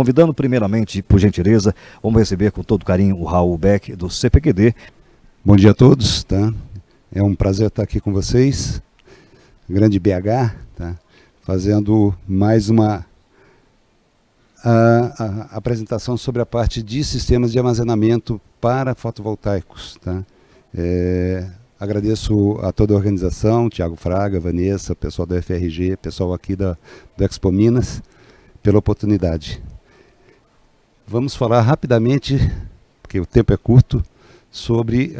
Convidando primeiramente, por gentileza, vamos receber com todo carinho o Raul Beck, do CPQD. Bom dia a todos, tá? É um prazer estar aqui com vocês, grande BH, tá? Fazendo mais uma apresentação sobre a parte de sistemas de armazenamento para fotovoltaicos, tá? Agradeço a toda a organização, Tiago Fraga, Vanessa, pessoal da FRG, pessoal aqui do Expo Minas, pela oportunidade. Vamos falar rapidamente, porque o tempo é curto, sobre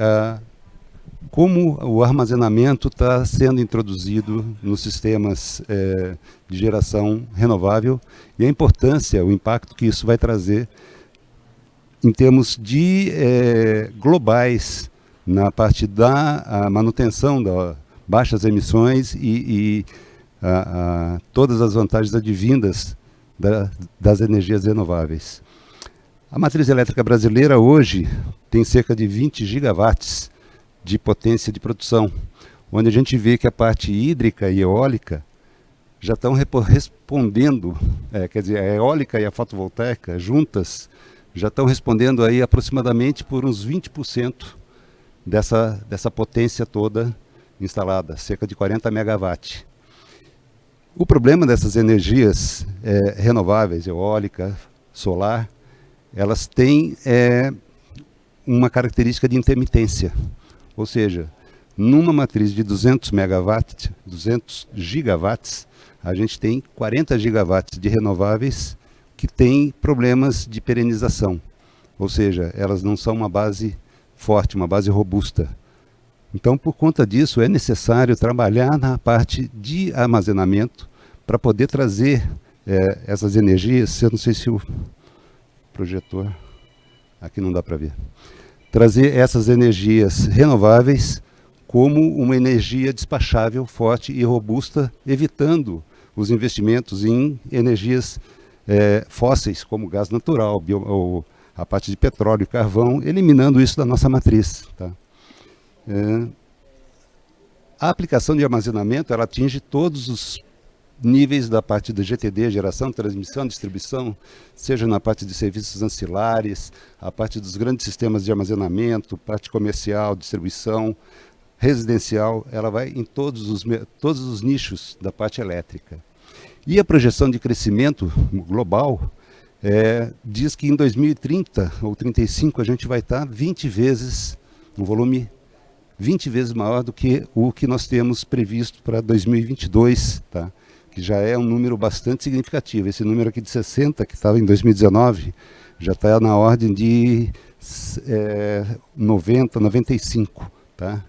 como o armazenamento está sendo introduzido nos sistemas de geração renovável e a importância, o impacto que isso vai trazer em termos de globais na parte da manutenção das baixas emissões e todas as vantagens advindas das energias renováveis. A matriz elétrica brasileira hoje tem cerca de 20 gigawatts de potência de produção, onde a gente vê que a parte hídrica e eólica já estão respondendo, quer dizer, a eólica e a fotovoltaica juntas já estão respondendo aí aproximadamente por uns 20% dessa potência toda instalada, cerca de 40 megawatts. O problema dessas energias renováveis, eólica, solar, elas têm uma característica de intermitência, ou seja, numa matriz de 200 megawatts, 200 gigawatts, a gente tem 40 gigawatts de renováveis que têm problemas de perenização, ou seja, elas não são uma base forte, uma base robusta. Então, por conta disso, é necessário trabalhar na parte de armazenamento para poder trazer essas energias. Eu não sei se o projetor, aqui não dá para ver, trazer essas energias renováveis como uma energia despachável, forte e robusta, evitando os investimentos em energias fósseis, como gás natural, ou a parte de petróleo e carvão, eliminando isso da nossa matriz. Tá? A aplicação de armazenamento, ela atinge todos os níveis da parte do GTD, geração, transmissão, distribuição, seja na parte de serviços ancilares, a parte dos grandes sistemas de armazenamento, parte comercial, distribuição, residencial, ela vai em todos os nichos da parte elétrica. E a projeção de crescimento global diz que em 2030 ou 35 a gente vai estar 20 vezes, um volume 20 vezes maior do que o que nós temos previsto para 2022, tá? Que já é um número bastante significativo. Esse número aqui de 60, que estava em 2019, já está na ordem de 90, 95. Tá?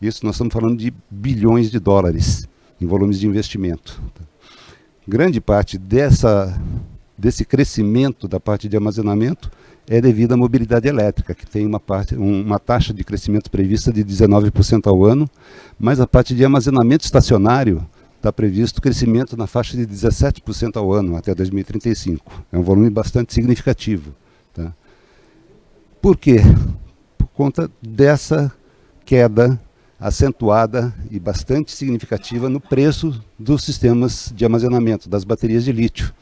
Isso nós estamos falando de bilhões de dólares em volumes de investimento. Tá? Grande parte desse crescimento da parte de armazenamento é devido à mobilidade elétrica, que tem uma taxa de crescimento prevista de 19% ao ano, mas a parte de armazenamento estacionário está previsto crescimento na faixa de 17% ao ano até 2035. É um volume bastante significativo. Tá? Por quê? Por conta dessa queda acentuada e bastante significativa no preço dos sistemas de armazenamento, das baterias de lítio.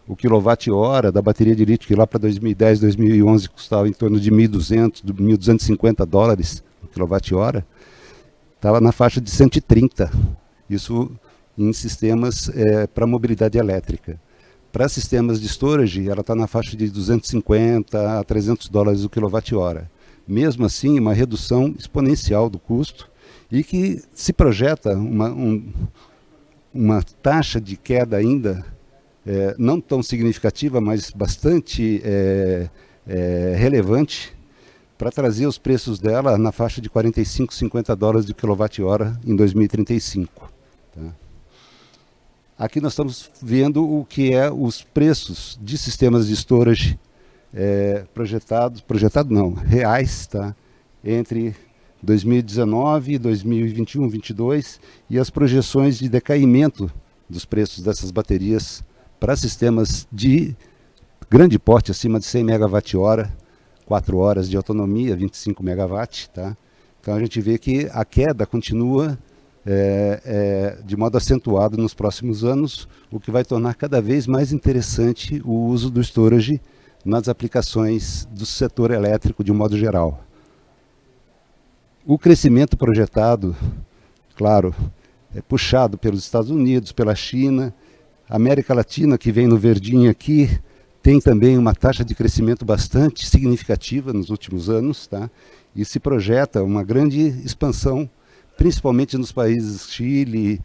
O quilowatt-hora da bateria de lítio, que lá para 2010, 2011 custava em torno de 1.200, 1.250 dólares o quilowatt-hora, estava na faixa de 130. Isso em sistemas para mobilidade elétrica. Para sistemas de storage, ela está na faixa de 250 a 300 dólares o quilowatt-hora. Mesmo assim, uma redução exponencial do custo e que se projeta uma taxa de queda ainda não tão significativa, mas bastante relevante para trazer os preços dela na faixa de 45, 50 dólares de quilowatt-hora em 2035. Tá? Aqui nós estamos vendo o que os preços de sistemas de storage reais, tá? Entre 2019, 2021, 2022 e as projeções de decaimento dos preços dessas baterias para sistemas de grande porte, acima de 100 megawatt-hora, 4 horas de autonomia, 25 megawatt. Tá? Então a gente vê que a queda continua de modo acentuado nos próximos anos, o que vai tornar cada vez mais interessante o uso do storage nas aplicações do setor elétrico de um modo geral. O crescimento projetado, claro, é puxado pelos Estados Unidos, pela China, a América Latina, que vem no verdinho aqui, tem também uma taxa de crescimento bastante significativa nos últimos anos, tá? E se projeta uma grande expansão, principalmente nos países Chile,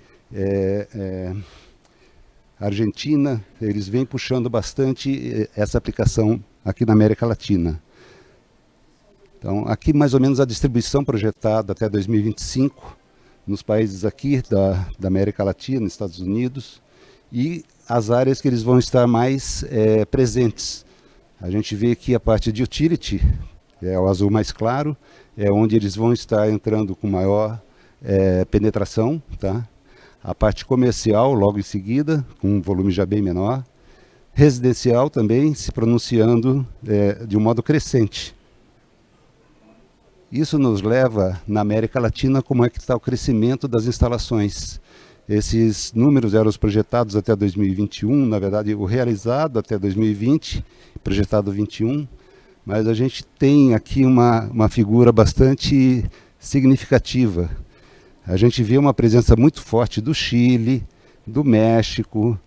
Argentina, eles vêm puxando bastante essa aplicação aqui na América Latina. Então, aqui mais ou menos a distribuição projetada até 2025, nos países aqui da América Latina, nos Estados Unidos, e as áreas que eles vão estar mais presentes. A gente vê aqui a parte de utility, é o azul mais claro, é onde eles vão estar entrando com maior penetração, tá? A parte comercial logo em seguida, com um volume já bem menor. Residencial também se pronunciando de um modo crescente. Isso nos leva, na América Latina, como é que está o crescimento das instalações. Esses números eram os projetados até 2021, na verdade o realizado até 2020, projetado 21, mas a gente tem aqui uma figura bastante significativa. A gente vê uma presença muito forte do Chile, do México,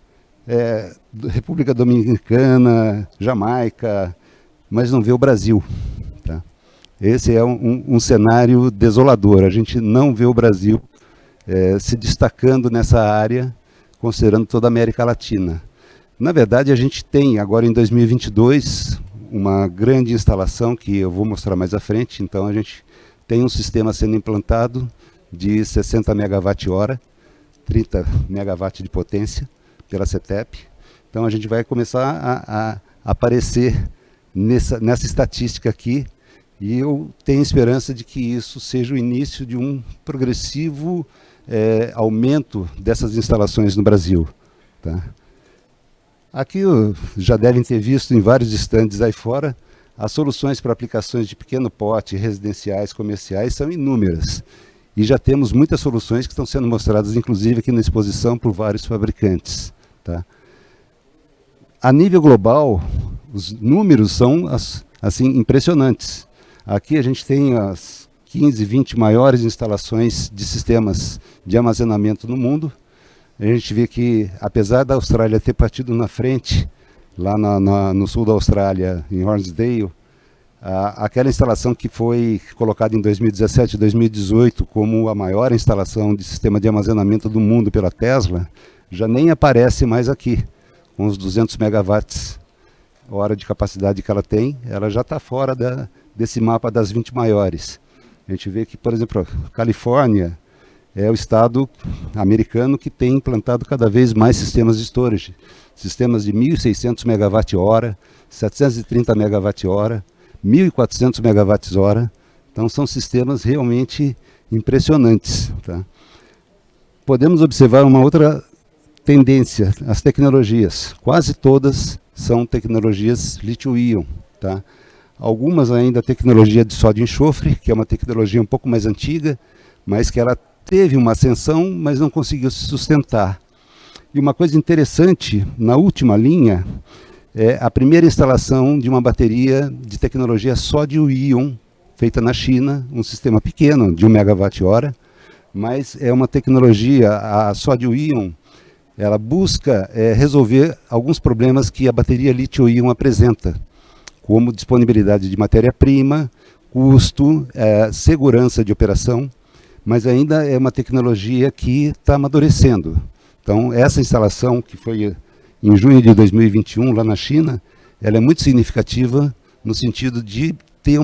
República Dominicana, Jamaica, mas não vê o Brasil. Tá? Esse é um cenário desolador. A gente não vê o Brasil se destacando nessa área, considerando toda a América Latina. Na verdade, a gente tem agora em 2022 uma grande instalação que eu vou mostrar mais à frente. Então, a gente tem um sistema sendo implantado de 60 MWh, 30 MW de potência pela CETEP. Então a gente vai começar a aparecer nessa estatística aqui, e eu tenho esperança de que isso seja o início de um progressivo aumento dessas instalações no Brasil. Tá? Aqui já devem ter visto em vários estandes aí fora, as soluções para aplicações de pequeno porte, residenciais, comerciais, são inúmeras. E já temos muitas soluções que estão sendo mostradas, inclusive aqui na exposição, por vários fabricantes. Tá? A nível global, os números são assim, impressionantes. Aqui a gente tem as 15, 20 maiores instalações de sistemas de armazenamento no mundo. A gente vê que, apesar da Austrália ter partido na frente, lá no sul da Austrália, em Hornsdale, aquela instalação que foi colocada em 2017 e 2018 como a maior instalação de sistema de armazenamento do mundo pela Tesla, já nem aparece mais aqui, com os 200 megawatts hora de capacidade que ela tem, ela já está fora desse mapa das 20 maiores. A gente vê que, por exemplo, a Califórnia é o estado americano que tem implantado cada vez mais sistemas de storage, sistemas de 1.600 megawatt-hora, 730 megawatt-hora, 1.400 megawatts-hora. Então são sistemas realmente impressionantes. Tá? Podemos observar uma outra tendência, as tecnologias. Quase todas são tecnologias lítio-íon. Tá? Algumas ainda tecnologia de sódio e enxofre, que é uma tecnologia um pouco mais antiga, mas que ela teve uma ascensão, mas não conseguiu se sustentar. E uma coisa interessante, na última linha, é a primeira instalação de uma bateria de tecnologia sódio-íon, feita na China, um sistema pequeno, de 1 megawatt-hora, mas é uma tecnologia, a sódio-íon, ela busca resolver alguns problemas que a bateria lítio-íon apresenta, como disponibilidade de matéria-prima, custo, segurança de operação, mas ainda é uma tecnologia que está amadurecendo. Então, essa instalação, que foi em junho de 2021, lá na China, ela é muito significativa no sentido de ter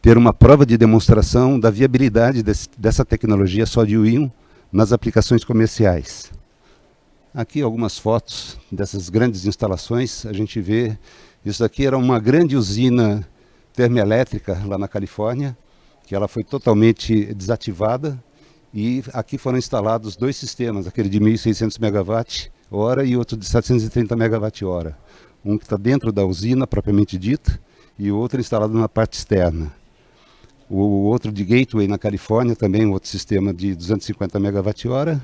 ter uma prova de demonstração da viabilidade dessa tecnologia sódio-íon nas aplicações comerciais. Aqui algumas fotos dessas grandes instalações. A gente vê, isso aqui era uma grande usina termoelétrica lá na Califórnia, que ela foi totalmente desativada, e aqui foram instalados dois sistemas, aquele de 1.600 megawatt-hora e outro de 730 megawatt-hora. Um que está dentro da usina, propriamente dita, e o outro instalado na parte externa. O outro de Gateway, na Califórnia, também um outro sistema de 250 MWh.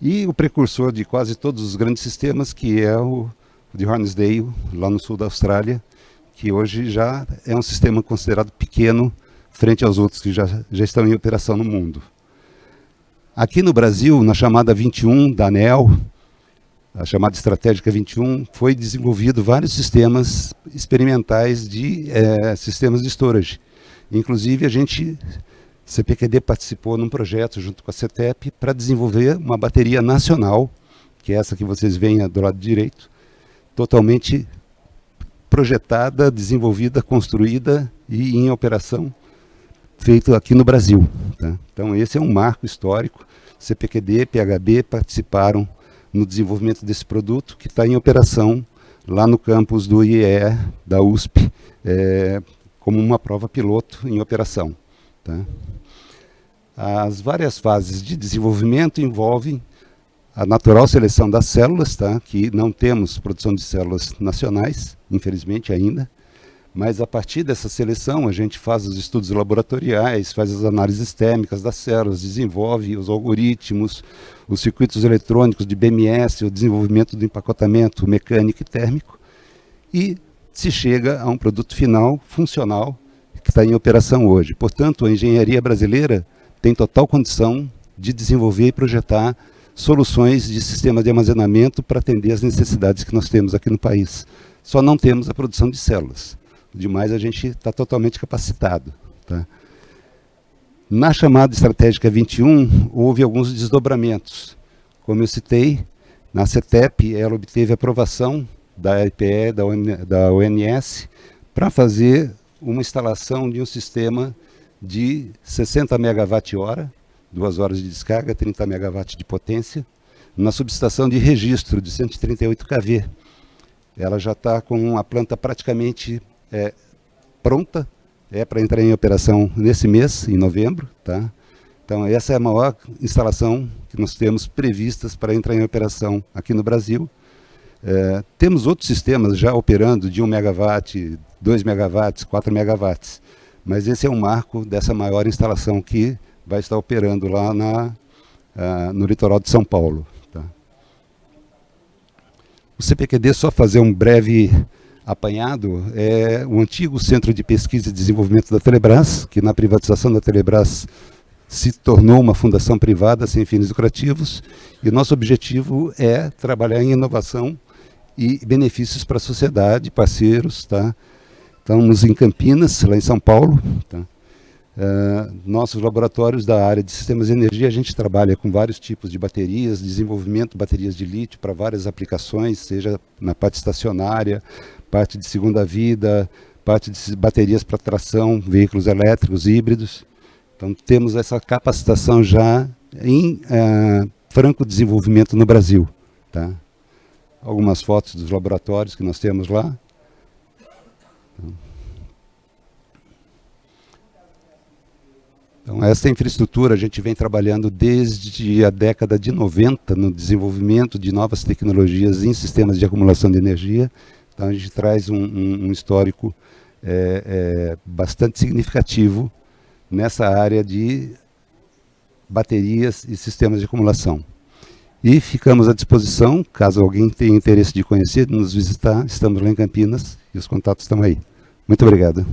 E o precursor de quase todos os grandes sistemas, que é o de Hornsdale, lá no sul da Austrália, que hoje já é um sistema considerado pequeno frente aos outros que já estão em operação no mundo. Aqui no Brasil, na chamada 21 da ANEEL, a chamada Estratégica 21, foi desenvolvido vários sistemas experimentais de sistemas de storage. Inclusive, CPQD participou num projeto junto com a CETEP para desenvolver uma bateria nacional, que é essa que vocês veem do lado direito, totalmente projetada, desenvolvida, construída e em operação, feito aqui no Brasil. Tá? Então esse é um marco histórico. CPQD, PHB participaram no desenvolvimento desse produto, que está em operação lá no campus do IEE, da USP, como uma prova piloto em operação. Tá? As várias fases de desenvolvimento envolvem a natural seleção das células, tá? Que não temos produção de células nacionais, infelizmente ainda, mas a partir dessa seleção a gente faz os estudos laboratoriais, faz as análises térmicas das células, desenvolve os algoritmos, os circuitos eletrônicos de BMS, o desenvolvimento do empacotamento mecânico e térmico, e se chega a um produto final funcional que está em operação hoje. Portanto, a engenharia brasileira tem total condição de desenvolver e projetar soluções de sistema de armazenamento para atender as necessidades que nós temos aqui no país. Só não temos a produção de células. Demais a gente está totalmente capacitado. Tá? Na chamada Estratégica 21, houve alguns desdobramentos. Como eu citei, na CETEP ela obteve aprovação da IPE, da ONS, para fazer uma instalação de um sistema de 60 MWh, 2 horas de descarga, 30 MW de potência, na subestação de registro de 138 kV. Ela já está com a planta praticamente pronta, para entrar em operação nesse mês, em novembro. Tá? Então essa é a maior instalação que nós temos previstas para entrar em operação aqui no Brasil. Temos outros sistemas já operando de 1 MW, 2 MW, 4 MW, mas esse é um marco dessa maior instalação que vai estar operando lá no litoral de São Paulo. Tá? O CPQD, só fazer um breve apanhado, é o antigo Centro de Pesquisa e Desenvolvimento da Telebrás, que na privatização da Telebrás se tornou uma fundação privada sem fins lucrativos, e o nosso objetivo é trabalhar em inovação e benefícios para a sociedade, parceiros. Tá? Estamos em Campinas, lá em São Paulo. Tá? Nossos laboratórios da área de sistemas de energia, a gente trabalha com vários tipos de baterias, desenvolvimento de baterias de lítio para várias aplicações, seja na parte estacionária, parte de segunda vida, parte de baterias para tração, veículos elétricos, híbridos. Então temos essa capacitação já em franco desenvolvimento no Brasil. Tá? Algumas fotos dos laboratórios que nós temos lá. Então, essa infraestrutura a gente vem trabalhando desde a década de 90 no desenvolvimento de novas tecnologias em sistemas de acumulação de energia. Então, a gente traz um histórico bastante significativo nessa área de baterias e sistemas de acumulação. E ficamos à disposição, caso alguém tenha interesse de conhecer, de nos visitar. Estamos lá em Campinas e os contatos estão aí. Muito obrigado.